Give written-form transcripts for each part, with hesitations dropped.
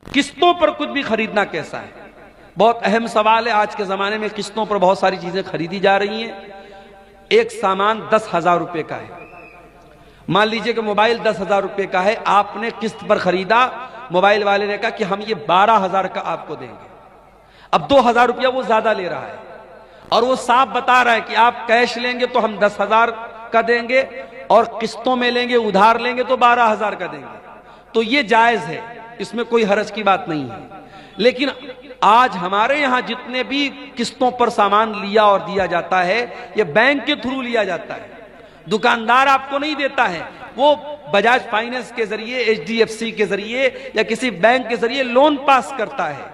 قسطوں پر کچھ بھی خریدنا کیسا ہے؟ بہت اہم سوال ہے۔ آج کے زمانے میں قسطوں پر بہت ساری چیزیں خریدی جا رہی ہیں۔ ایک سامان 10,000 روپے کا ہے، مان لیجئے کہ موبائل 10,000 روپے کا ہے، آپ نے قسط پر خریدا، موبائل والے نے کہا کہ ہم یہ 12,000 کا آپ کو دیں گے۔ اب 2,000 روپیہ وہ زیادہ لے رہا ہے اور وہ صاف بتا رہا ہے کہ آپ کیش لیں گے تو ہم 10,000 کا دیں گے اور قسطوں میں لیں گے، ادھار لیں گے تو 12,000 کا دیں گے۔ تو یہ جائز ہے، اس میں کوئی حرج کی بات نہیں ہے۔ لیکن آج ہمارے یہاں جتنے بھی قسطوں پر سامان لیا اور دیا جاتا ہے، یہ بینک کے تھرو لیا جاتا ہے، دکاندار آپ کو نہیں دیتا ہے، وہ بجاج فائنانس کے ذریعے، HDFC کے ذریعے یا کسی بینک کے ذریعے لون پاس کرتا ہے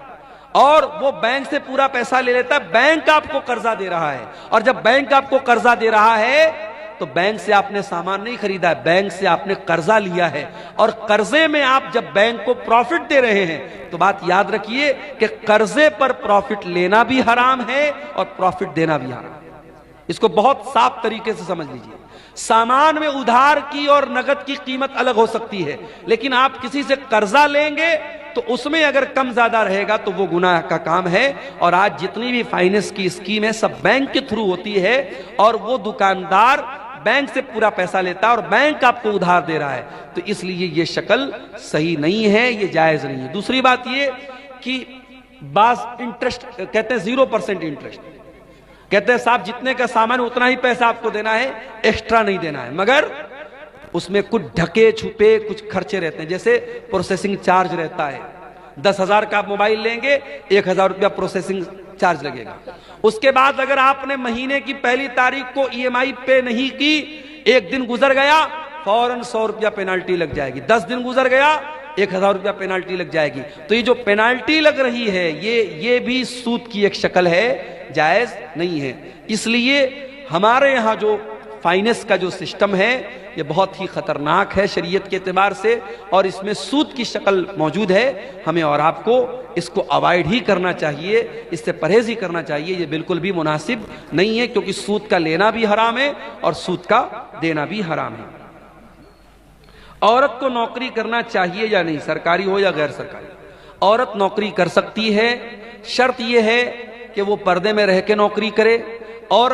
اور وہ بینک سے پورا پیسہ لے لیتا ہے۔ بینک آپ کو قرضہ دے رہا ہے، اور جب بینک آپ کو قرضہ دے رہا ہے تو بینک سے آپ نے سامان نہیں خریدا ہے، بینک سے آپ نے قرضہ لیا ہے، اور قرضے میں آپ جب بینک کو پروفٹ دے رہے ہیں تو بات یاد رکھیے کہ قرضے پر پروفٹ لینا بھی حرام ہے اور پروفٹ دینا بھی حرام ہے۔ اس کو بہت صاف طریقے سے سمجھ لیجئے۔ سامان میں ادھار کی اور نقد کی قیمت الگ ہو سکتی ہے، لیکن آپ کسی سے قرضہ لیں گے تو اس میں اگر کم زیادہ رہے گا تو وہ گناہ کا کام ہے۔ اور آج جتنی بھی فائنانس کی اسکیم ہے سب بینک کے تھرو ہوتی ہے، اور وہ دکاندار بینک سے پورا پیسہ لیتا ہے اور بینک آپ کو ادھار دے رہا ہے، تو اس لیے یہ شکل صحیح نہیں ہے، یہ جائز نہیں ہے۔ دوسری بات یہ کہ بعض انٹرسٹ کہتے ہیں 0% انٹرسٹ، کہتے ہیں صاحب جتنے کا سامان اتنا ہی پیسہ آپ کو دینا ہے، ایکسٹرا نہیں دینا ہے، مگر اس میں کچھ ڈھکے چھپے کچھ خرچے رہتے ہیں، جیسے پروسیسنگ چارج رہتا ہے۔ 10,000 کا آپ موبائل لیں گے، 1,000 روپیہ پروسیسنگ چارج لگے گا۔ اس کے بعد اگر آپ نے مہینے کی پہلی تاریخ کو EMI پے نہیں کی، ایک دن گزر گیا فوراً 100 روپیہ پینالٹی لگ جائے گی، 10 دن گزر گیا 1,000 روپیہ پینالٹی لگ جائے گی۔ تو یہ جو پینالٹی لگ رہی ہے یہ بھی سود کی ایک شکل ہے، جائز نہیں ہے۔ اس لیے ہمارے یہاں جو فائنانس کا جو سسٹم ہے یہ بہت ہی خطرناک ہے شریعت کے اعتبار سے، اور اس میں سود کی شکل موجود ہے۔ ہمیں اور آپ کو اس کو اوائڈ ہی کرنا چاہیے، اس سے پرہیز ہی کرنا چاہیے، یہ بالکل بھی مناسب نہیں ہے، کیونکہ سود کا لینا بھی حرام ہے اور سود کا دینا بھی حرام ہے۔ عورت کو نوکری کرنا چاہیے یا نہیں، سرکاری ہو یا غیر سرکاری؟ عورت نوکری کر سکتی ہے، شرط یہ ہے کہ وہ پردے میں رہ کے نوکری کرے اور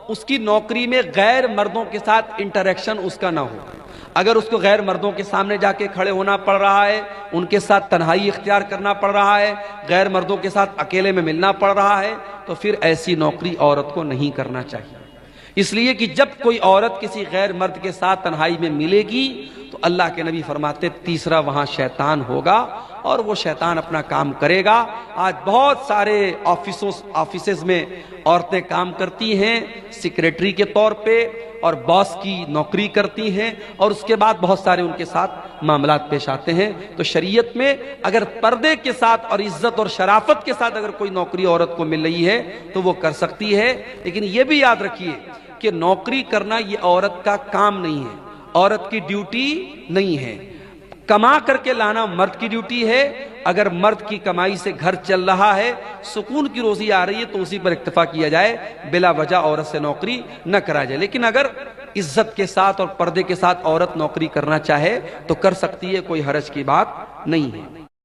اس کی نوکری میں غیر مردوں کے ساتھ انٹریکشن اس کا نہ ہو۔ اگر اس کو غیر مردوں کے سامنے جا کے کھڑے ہونا پڑ رہا ہے، ان کے ساتھ تنہائی اختیار کرنا پڑ رہا ہے، غیر مردوں کے ساتھ اکیلے میں ملنا پڑ رہا ہے، تو پھر ایسی نوکری عورت کو نہیں کرنا چاہیے۔ اس لیے کہ جب کوئی عورت کسی غیر مرد کے ساتھ تنہائی میں ملے گی تو اللہ کے نبی فرماتے تیسرا وہاں شیطان ہوگا اور وہ شیطان اپنا کام کرے گا۔ آج بہت سارے آفیسز میں عورتیں کام کرتی ہیں سیکریٹری کے طور پہ اور باس کی نوکری کرتی ہیں، اور اس کے بعد بہت سارے ان کے ساتھ معاملات پیش آتے ہیں۔ تو شریعت میں اگر پردے کے ساتھ اور عزت اور شرافت کے ساتھ اگر کوئی نوکری عورت کو مل رہی ہے تو وہ کر سکتی ہے، لیکن یہ بھی یاد رکھیے کہ نوکری کرنا یہ عورت کا کام نہیں ہے، عورت کی ڈیوٹی نہیں ہے۔ کما کر کے لانا مرد کی ڈیوٹی ہے۔ اگر مرد کی کمائی سے گھر چل رہا ہے، سکون کی روزی آ رہی ہے تو اسی پر اکتفا کیا جائے، بلا وجہ عورت سے نوکری نہ کرا جائے۔ لیکن اگر عزت کے ساتھ اور پردے کے ساتھ عورت نوکری کرنا چاہے تو کر سکتی ہے، کوئی حرج کی بات نہیں ہے۔